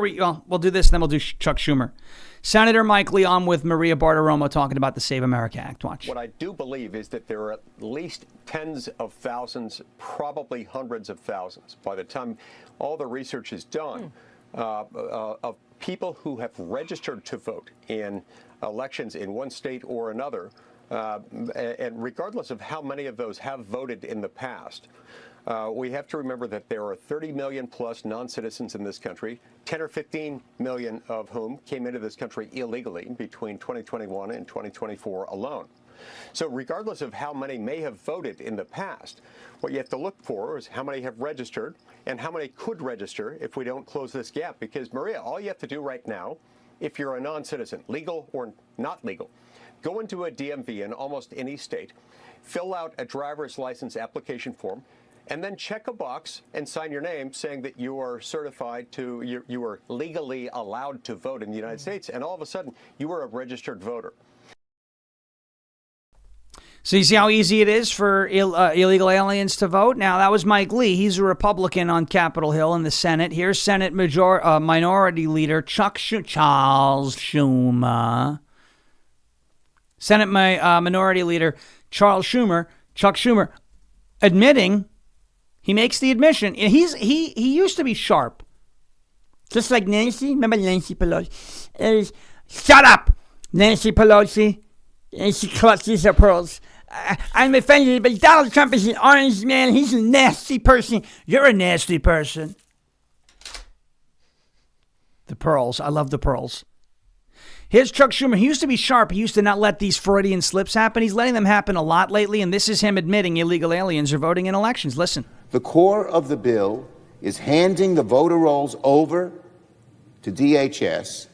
we'll do this, and then we'll do Chuck Schumer. Senator Mike Lee on with Maria Bartiromo talking about the Save America Act. Watch. What I do believe is that there are at least tens of thousands, probably hundreds of thousands, by the time all the research is done, of people who have registered to vote in elections in one state or another, and regardless of how many of those have voted in the past, we have to remember that there are 30 million plus non-citizens in this country, 10 or 15 million of whom came into this country illegally between 2021 and 2024 alone. So regardless of how many may have voted in the past, what you have to look for is how many have registered and how many could register if we don't close this gap. Because, Maria, all you have to do right now, if you're a non-citizen, legal or not legal, go into a DMV in almost any state, fill out a driver's license application form, and then check a box and sign your name saying that you are certified to, you are legally allowed to vote in the United States, and all of a sudden you are a registered voter. So you see how easy it is for illegal aliens to vote? Now, that was Mike Lee. He's a Republican on Capitol Hill in the Senate. Here's Senate Minority Leader Charles Schumer. Senate Minority Leader Charles Schumer Chuck Schumer admitting, he makes the admission. He used to be sharp. Just like Nancy. Remember Nancy Pelosi? Shut up, Nancy Pelosi. And she clutches her pearls. I'm offended, but Donald Trump is an orange man. He's a nasty person. You're a nasty person. The pearls. I love the pearls. Here's Chuck Schumer. He used to be sharp. He used to not let these Freudian slips happen. He's letting them happen a lot lately, and this is him admitting illegal aliens are voting in elections. Listen. The core of the bill is handing the voter rolls over to DHS,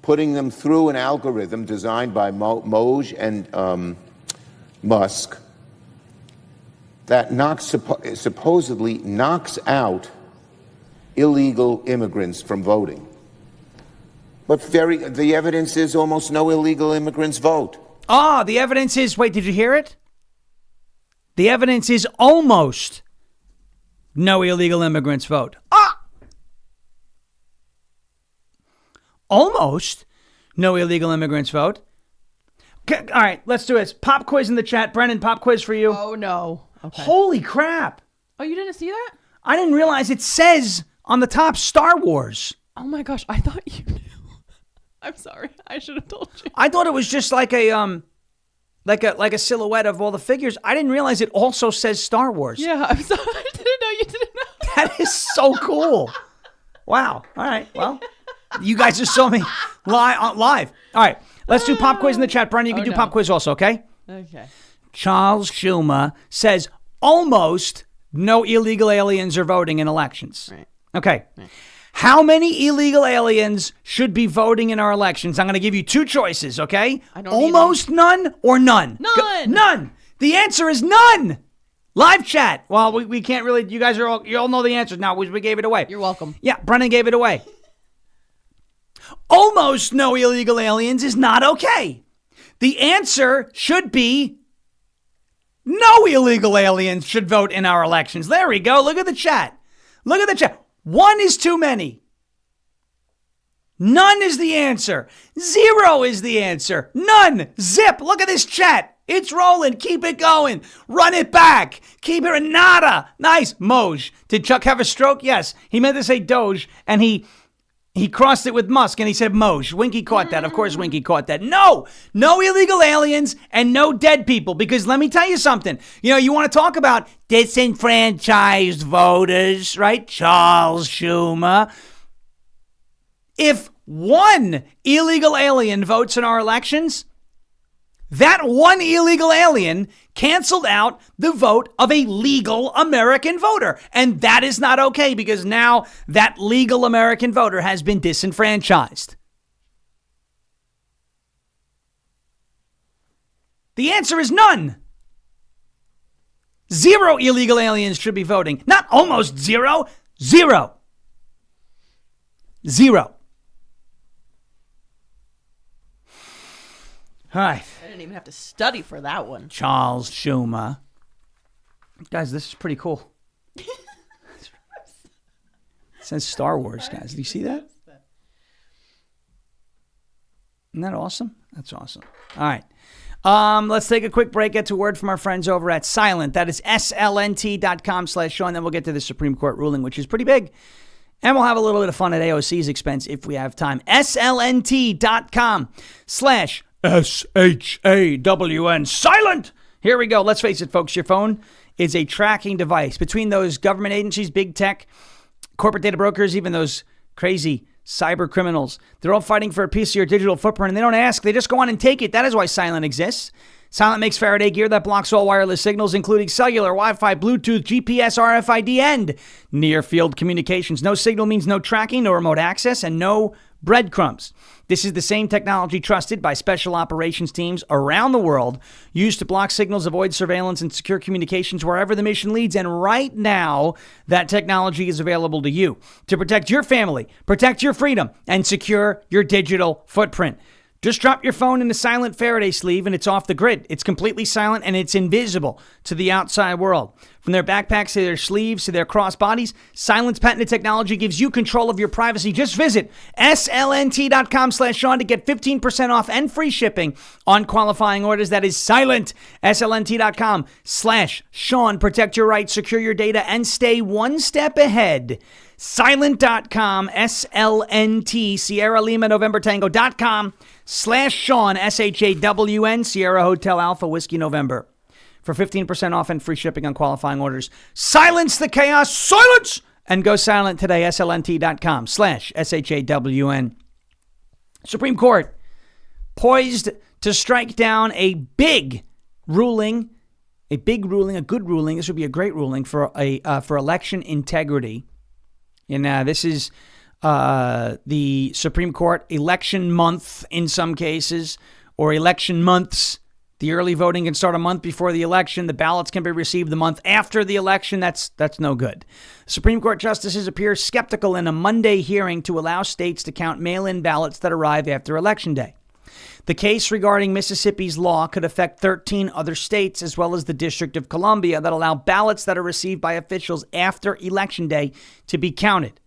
putting them through an algorithm designed by Moj and Musk that supposedly knocks out illegal immigrants from voting. But the evidence is almost no illegal immigrants vote. The evidence is, wait, did you hear it? The evidence is almost no illegal immigrants vote. Almost no illegal immigrants vote. Okay, all right, let's do this. Pop quiz in the chat. Brennan, pop quiz for you. Oh, no. Okay. Holy crap. Oh, you didn't see that? I didn't realize it says on the top Star Wars. Oh, my gosh. I thought you knew. I'm sorry. I should have told you. I thought it was just like a silhouette of all the figures. I didn't realize it also says Star Wars. Yeah, I'm sorry. I didn't know you didn't know. That is so cool. Wow. All right. Well, you guys just saw me live. All right. Let's do pop quiz in the chat. Brennan, you can do pop quiz also, okay? Okay. Charles Schumer says almost no illegal aliens are voting in elections. Right. Okay. Right. How many illegal aliens should be voting in our elections? I'm going to give you two choices, okay? Almost none or none? None. None. The answer is none. Live chat. Well, we can't really, you guys you all know the answer now. We gave it away. You're welcome. Yeah, Brennan gave it away. Almost no illegal aliens is not okay. The answer should be no illegal aliens should vote in our elections. There we go. Look at the chat. Look at the chat. One is too many. None is the answer. 0 is the answer. None. Zip. Look at this chat. It's rolling. Keep it going. Run it back. Keep it. Nada. Nice. Moj. Did Chuck have a stroke? Yes. He meant to say Doge, and he crossed it with Musk, and he said Moj. Winky caught that. Of course Winky caught that. No illegal aliens and no dead people, because let me tell you something. You know, you want to talk about disenfranchised voters, right? Charles Schumer. If one illegal alien votes in our elections, that one illegal alien canceled out the vote of a legal American voter. And that is not okay, because now that legal American voter has been disenfranchised. The answer is none. 0 illegal aliens should be voting. Not almost 0. 0. 0. All right. I didn't even have to study for that one. Charles Schumer. Guys, this is pretty cool. It says Star Wars, guys. Do you see that? Isn't that awesome? That's awesome. All right. Let's take a quick break, get to a word from our friends over at Silent. That is slnt.com/Sean. Then we'll get to the Supreme Court ruling, which is pretty big. And we'll have a little bit of fun at AOC's expense if we have time. slnt.com/SHAWN. Silent. Here we go. Let's face it, folks. Your phone is a tracking device. Between those government agencies, big tech, corporate data brokers, even those crazy cyber criminals, they're all fighting for a piece of your digital footprint, and they don't ask. They just go on and take it. That is why Silent exists. Silent makes Faraday gear that blocks all wireless signals, including cellular, Wi-Fi, Bluetooth, GPS, RFID, and near-field communications. No signal means no tracking, no remote access, and no breadcrumbs. This is the same technology trusted by special operations teams around the world, used to block signals, avoid surveillance, and secure communications wherever the mission leads. And right now, that technology is available to you to protect your family, protect your freedom, and secure your digital footprint. Just drop your phone in the Silent Faraday sleeve and it's off the grid. It's completely silent and it's invisible to the outside world. From their backpacks to their sleeves to their crossbodies, Silent's patented technology gives you control of your privacy. Just visit slnt.com/Sean to get 15% off and free shipping on qualifying orders. That is Silent. slnt.com/Sean. Protect your rights, secure your data, and stay one step ahead. Silent.com, SLNT, Sierra Lima November Tango.com/Sean, SHAWN, Sierra Hotel Alpha Whiskey November. For 15% off and free shipping on qualifying orders. Silence the chaos. Silence! And go silent today. SLNT.com/SHAWN. Supreme Court poised to strike down a good ruling. This would be a great ruling for election integrity. And this is the Supreme Court election month in some cases, or election months. The early voting can start a month before the election. The ballots can be received the month after the election. That's no good. Supreme Court justices appear skeptical in a Monday hearing to allow states to count mail-in ballots that arrive after Election Day. The case regarding Mississippi's law could affect 13 other states, as well as the District of Columbia, that allow ballots that are received by officials after Election Day to be counted.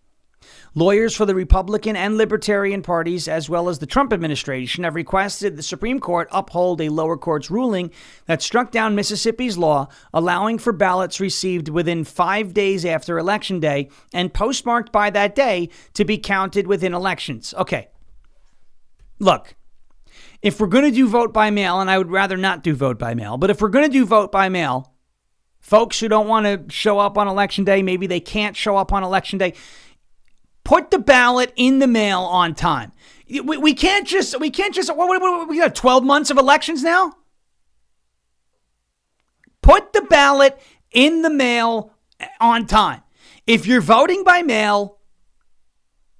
Lawyers for the Republican and Libertarian parties, as well as the Trump administration, have requested the Supreme Court uphold a lower court's ruling that struck down Mississippi's law allowing for ballots received within 5 days after Election Day and postmarked by that day to be counted within elections. Okay. Look, if we're going to do vote by mail, and I would rather not do vote by mail, but if we're going to do vote by mail, folks who don't want to show up on Election Day, maybe they can't show up on Election Day, put the ballot in the mail on time. We can't just, we got 12 months of elections now? Put the ballot in the mail on time. If you're voting by mail,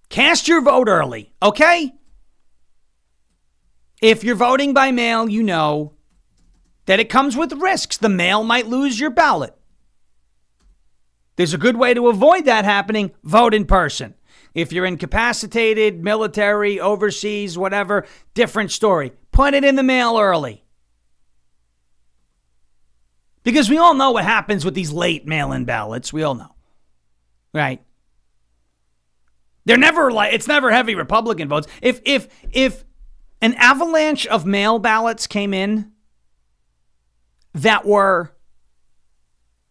cast your vote early, okay? If you're voting by mail, you know that it comes with risks. The mail might lose your ballot. There's a good way to avoid that happening. Vote in person. If you're incapacitated, military, overseas, whatever, different story. Put it in the mail early. Because we all know what happens with these late mail-in ballots. We all know. Right? It's never heavy Republican votes. If an avalanche of mail ballots came in that were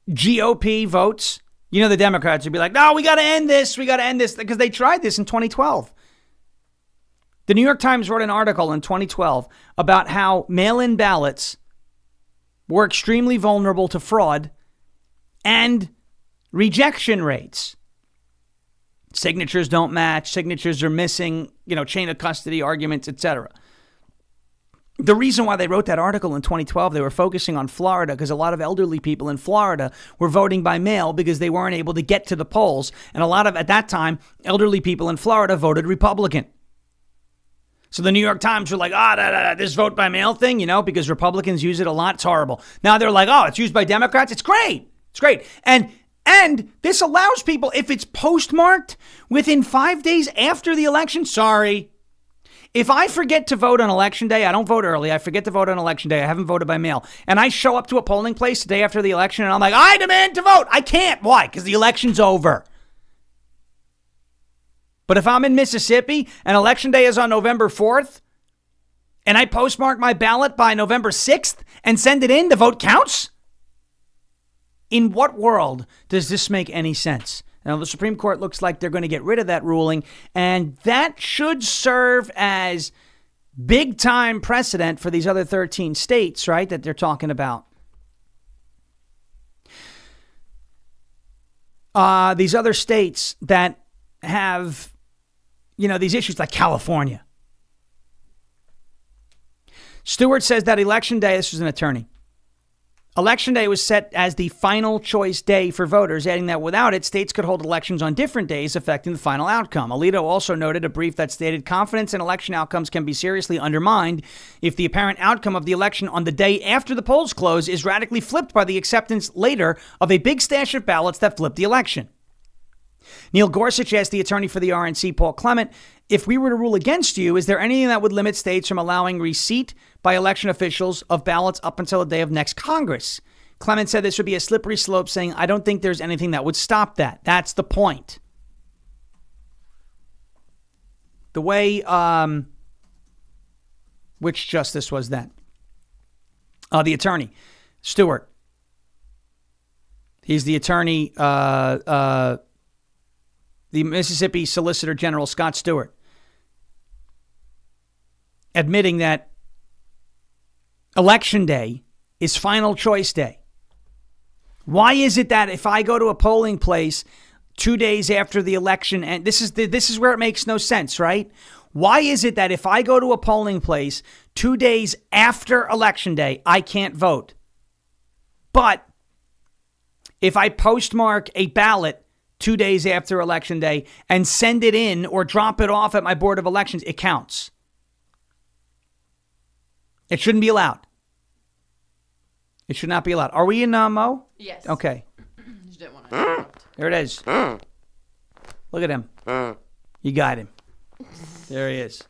GOP votes, you know, the Democrats would be like, no, we got to end this, because they tried this in 2012. The New York Times wrote an article in 2012 about how mail-in ballots were extremely vulnerable to fraud and rejection rates. Signatures don't match, signatures are missing, chain of custody arguments, etc. The reason why they wrote that article in 2012, they were focusing on Florida because a lot of elderly people in Florida were voting by mail because they weren't able to get to the polls. And a lot of, at that time, elderly people in Florida voted Republican. So the New York Times were like, this vote by mail thing, because Republicans use it a lot. It's horrible. Now they're like, it's used by Democrats. It's great. It's great. And this allows people, if it's postmarked within 5 days after the election, sorry. If I forget to vote on Election Day, I don't vote early. I forget to vote on Election Day. I haven't voted by mail. And I show up to a polling place the day after the election and I'm like, I demand to vote. I can't. Why? Because the election's over. But if I'm in Mississippi and Election Day is on November 4th and I postmark my ballot by November 6th and send it in, the vote counts? In what world does this make any sense? Now, the Supreme Court looks like they're going to get rid of that ruling, and that should serve as big-time precedent for these other 13 states, right, that they're talking about. These other states that have, these issues like California. Stewart says that Election Day, this was an attorney, Election Day was set as the final choice day for voters, adding that without it, states could hold elections on different days, affecting the final outcome. Alito also noted a brief that stated confidence in election outcomes can be seriously undermined if the apparent outcome of the election on the day after the polls close is radically flipped by the acceptance later of a big stash of ballots that flipped the election. Neil Gorsuch asked the attorney for the RNC, Paul Clement, if we were to rule against you, is there anything that would limit states from allowing receipt by election officials of ballots up until the day of next Congress? Clement said this would be a slippery slope, saying, I don't think there's anything that would stop that. That's the point. The way, which justice was that? The attorney, Stewart. He's the attorney, the Mississippi Solicitor General, Scott Stewart, admitting that Election Day is final choice day. Why is it that if I go to a polling place 2 days after the election, and this is where it makes no sense, right? Why is it that if I go to a polling place 2 days after Election Day, I can't vote? But if I postmark a ballot 2 days after Election Day and send it in or drop it off at my Board of Elections, it counts. It shouldn't be allowed. It should not be allowed. Are we in Mo? Yes. Okay. Just didn't want to interrupt. There it is. Look at him. You got him. There he is.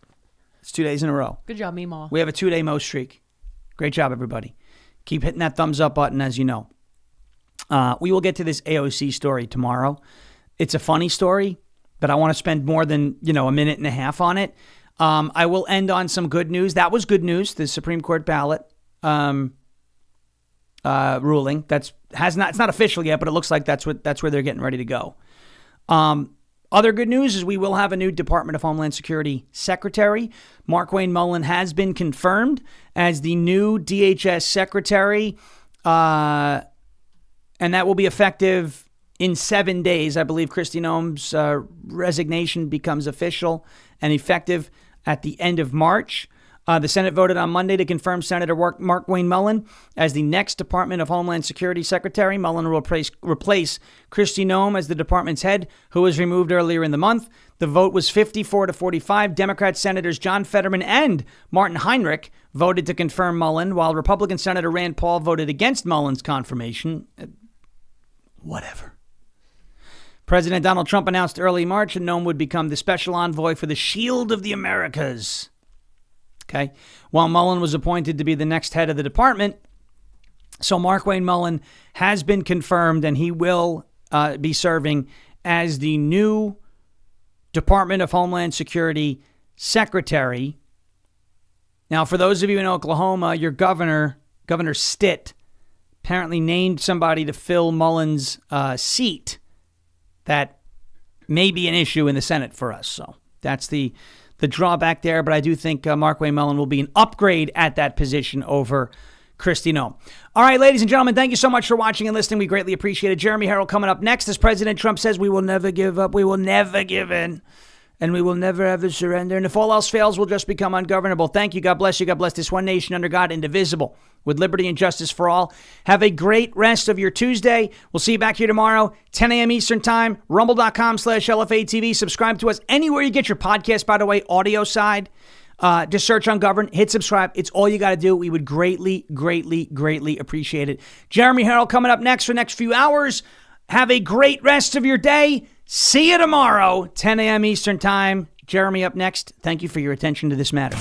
It's 2 days in a row. Good job, Meemaw. We have a 2-day Mo streak. Great job, everybody. Keep hitting that thumbs up button, as you know. We will get to this AOC story tomorrow. It's a funny story, but I want to spend more than, a minute and a half on it. I will end on some good news. That was good news. The Supreme Court ballot ruling. It's not official yet, but it looks like that's where they're getting ready to go. Other good news is we will have a new Department of Homeland Security Secretary. Markwayne Mullin has been confirmed as the new DHS Secretary, and that will be effective in 7 days. I believe Kristi Noem's resignation becomes official and effective at the end of March. The Senate voted on Monday to confirm Senator Markwayne Mullin as the next Department of Homeland Security Secretary. Mullin will replace Kristi Noem as the department's head, who was removed earlier in the month. The vote was 54-45. Democrat Senators John Fetterman and Martin Heinrich voted to confirm Mullin, while Republican Senator Rand Paul voted against Mullin's confirmation. Whatever. President Donald Trump announced early March that Noem would become the special envoy for the Shield of the Americas. Okay, while Mullin was appointed to be the next head of the department. So Markwayne Mullin has been confirmed, and he will be serving as the new Department of Homeland Security Secretary. Now, for those of you in Oklahoma, your Governor Stitt, apparently named somebody to fill Mullin's seat. That may be an issue in the Senate for us. So that's the drawback there, but I do think Markwayne Mullin will be an upgrade at that position over Kristi Noem. All right, ladies and gentlemen, thank you so much for watching and listening. We greatly appreciate it. Jeremy Harrell coming up next as President Trump says we will never give up, we will never give in, and we will never ever surrender. And if all else fails, we'll just become ungovernable. Thank you. God bless you. God bless this one nation under God, indivisible, with liberty and justice for all. Have a great rest of your Tuesday. We'll see you back here tomorrow, 10 a.m. Eastern Time, rumble.com/LFA TV. Subscribe to us anywhere you get your podcast, by the way, audio side. Just search Ungoverned, hit subscribe. It's all you got to do. We would greatly, greatly, greatly appreciate it. Jeremy Harrell coming up next for the next few hours. Have a great rest of your day. See you tomorrow, 10 a.m. Eastern Time. Jeremy up next. Thank you for your attention to this matter.